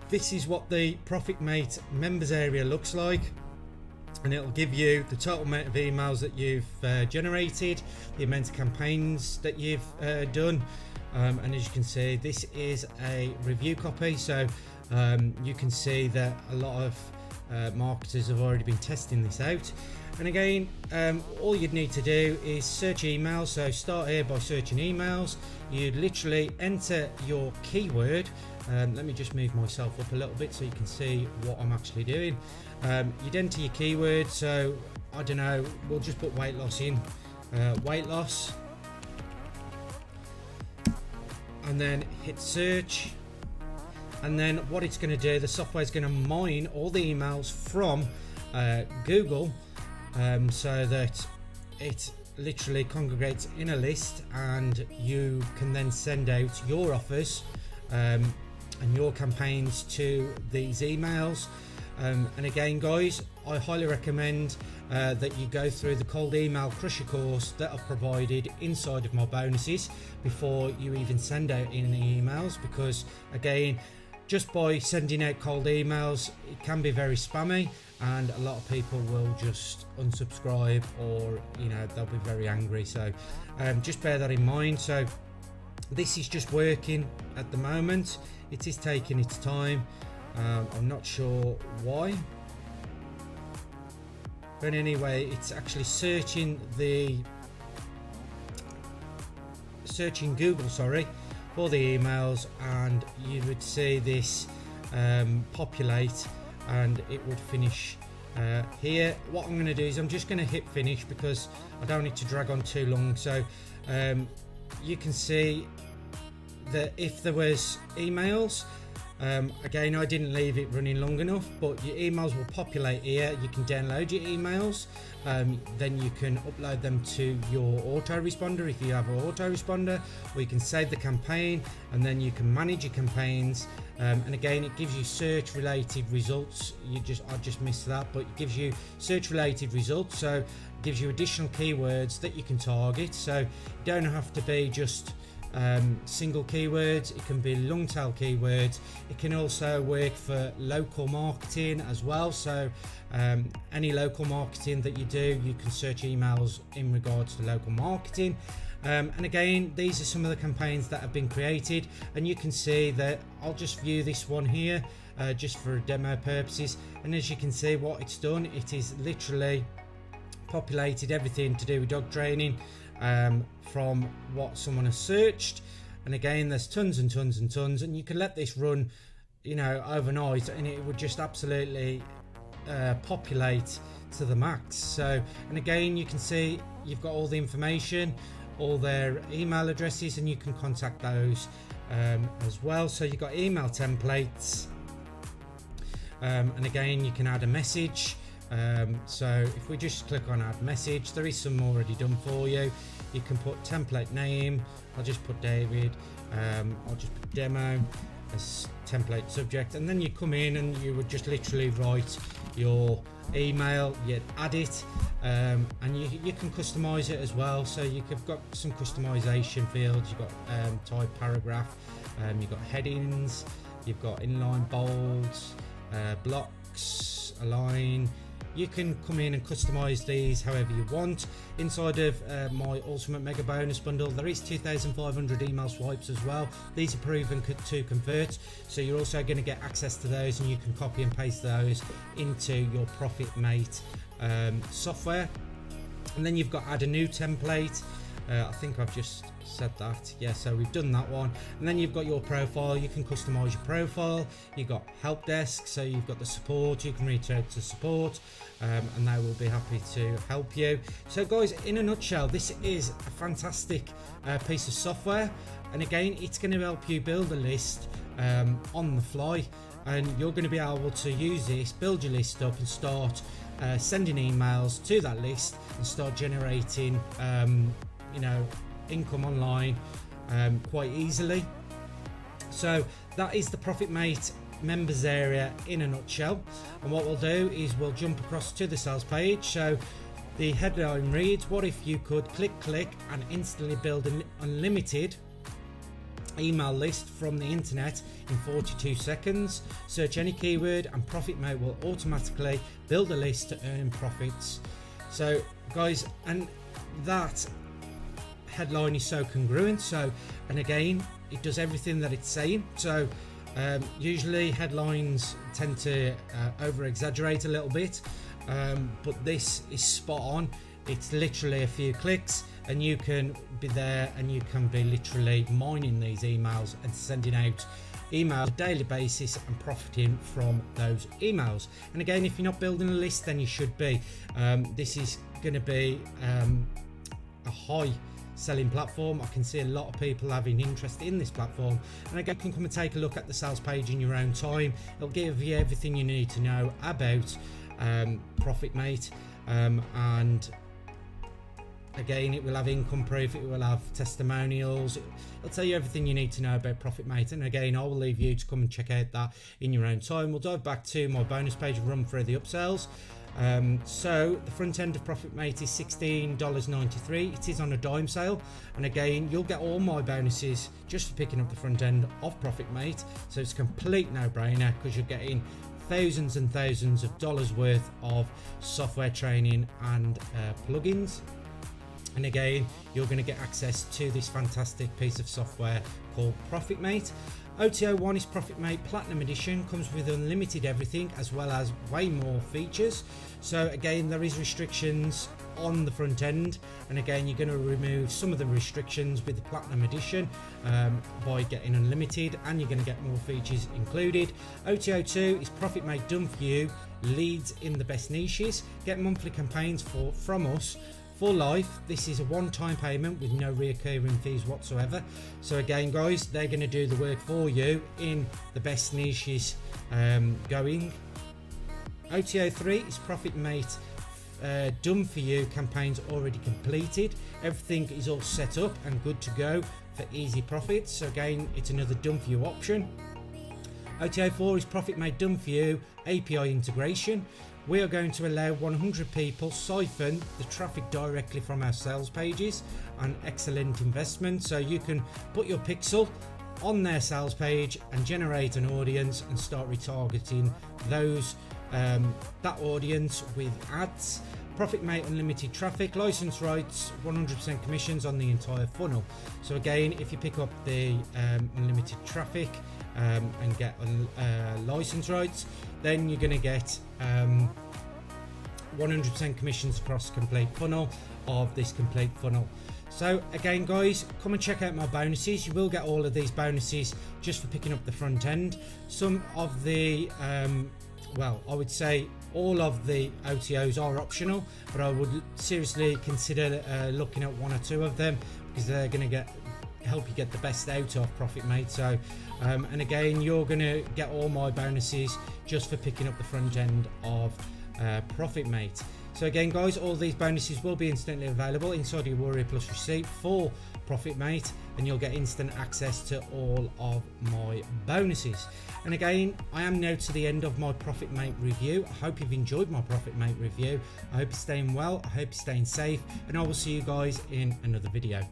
This is what the ProfitMate members area looks like, and it'll give you the total amount of emails that you've generated, the amount of campaigns that you've done, and as you can see, this is a review copy, so you can see that a lot of marketers have already been testing this out. And again, all you'd need to do is search emails. So start here by searching emails. You literally enter your keyword. Let me just move myself up a little bit so you can see what I'm actually doing. You'd enter your keyword, so I don't know, we'll just put weight loss in, weight loss, and then hit search. And then what it's going to do, the software is going to mine all the emails from Google, so that it literally congregates in a list, and you can then send out your offers and your campaigns to these emails. And again, guys, I highly recommend that you go through the cold email crusher course that I've provided inside of my bonuses before you even send out any emails, because again, just by sending out cold emails, it can be very spammy, and a lot of people will just unsubscribe, or they'll be very angry. So just bear that in mind. So this is just working at the moment. It is taking its time. I'm not sure why, but anyway, it's actually searching Google, for the emails, and you would see this populate, and it would finish here. What I'm going to do is I'm just going to hit finish because I don't need to drag on too long. So you can see that if there was emails, again, I didn't leave it running long enough, but your emails will populate here. You can download your emails, then you can upload them to your autoresponder if you have an autoresponder, or you can save the campaign, and then you can manage your campaigns. And again, it gives you search related results. I just missed that, but it gives you search related results, so it gives you additional keywords that you can target. So you don't have to be just single keywords, it can be long tail keywords. It can also work for local marketing as well, so any local marketing that you do, you can search emails in regards to local marketing. And again, these are some of the campaigns that have been created, and you can see that I'll just view this one here just for demo purposes, and as you can see what it's done, it is literally populated everything to do with dog training from what someone has searched. And again, there's tons and tons and tons, and you can let this run overnight, and it would just absolutely populate to the max. So, and again, you can see you've got all the information, all their email addresses, and you can contact those as well. So you've got email templates, and again, you can add a message. So if we just click on add message, there is some already done for you. You can put template name, I'll just put David, I'll just put demo as template subject, and then you come in and you would just literally write your email, you'd add it, and you can customize it as well. So you've got some customization fields, you've got type paragraph, you've got headings, you've got inline bolds, blocks, align. You can come in and customize these however you want. Inside of my Ultimate Mega Bonus Bundle, there is 2,500 email swipes as well. These are proven to convert, so you're also going to get access to those, and you can copy and paste those into your ProfitMate software. And then you've got add a new template. I think I've just said that. Yeah, so we've done that one. And then you've got your profile. You can customize your profile. You've got help desk, so you've got the support. You can reach out to support, and they will be happy to help you. So guys, in a nutshell, this is a fantastic piece of software, and again, it's going to help you build a list on the fly, and you're going to be able to use this, build your list up, and start sending emails to that list and start generating income online quite easily. So that is the ProfitMate members area in a nutshell, and what we'll do is we'll jump across to the sales page. So the headline reads, what if you could click and instantly build an unlimited email list from the internet in 42 seconds. Search any keyword and ProfitMate will automatically build a list to earn profits. So guys, and that headline is so congruent, so, and again, it does everything that it's saying. So usually headlines tend to over exaggerate a little bit, but this is spot on. It's literally a few clicks and you can be there and you can be literally mining these emails and sending out emails on a daily basis and profiting from those emails. And again, if you're not building a list, then you should be. This is going to be a high selling platform. I can see a lot of people having interest in this platform, and again, you can come and take a look at the sales page in your own time. It'll give you everything you need to know about ProfitMate, and again, it will have income proof, it will have testimonials, it'll tell you everything you need to know about ProfitMate. And again, I will leave you to come and check out that in your own time. We'll dive back to my bonus page and run through the upsells. So the front end of ProfitMate is $16.93. It is on a dime sale, and again, you'll get all my bonuses just for picking up the front end of ProfitMate. So it's a complete no-brainer because you're getting thousands and thousands of dollars worth of software training and plugins. And again, you're going to get access to this fantastic piece of software called ProfitMate. OTO1 is ProfitMate Platinum Edition, comes with unlimited everything as well as way more features. So again, there is restrictions on the front end, and again, you're going to remove some of the restrictions with the Platinum Edition by getting unlimited, and you're going to get more features included. OTO2 is ProfitMate done for you, leads in the best niches, get monthly campaigns from us for life. This is a one-time payment with no recurring fees whatsoever. So again, guys, they're going to do the work for you in the best niches going. OTO3 is ProfitMate done for you, campaigns already completed. Everything is all set up and good to go for easy profits. So again, it's another done for you option. OTO4 is ProfitMate done for you, API integration. We are going to allow 100 people siphon the traffic directly from our sales pages, an excellent investment. So you can put your pixel on their sales page and generate an audience and start retargeting those that audience with ads. ProfitMate unlimited traffic, license rights, 100% commissions on the entire funnel. So again, if you pick up the unlimited traffic and get license rights, then you're going to get 100% commissions across the complete funnel of this complete funnel. So again, guys, come and check out my bonuses. You will get all of these bonuses just for picking up the front end. Some of the well, I would say all of the OTOs are optional, but I would seriously consider looking at one or two of them, because they're going to help you get the best out of ProfitMate. So and again, you're going to get all my bonuses just for picking up the front end of ProfitMate. So again, guys, all these bonuses will be instantly available inside your Warrior Plus receipt for ProfitMate, and you'll get instant access to all of my bonuses. And again, I am now to the end of my ProfitMate review. I hope you've enjoyed my ProfitMate review. I hope you're staying well, I hope you're staying safe, and I will see you guys in another video.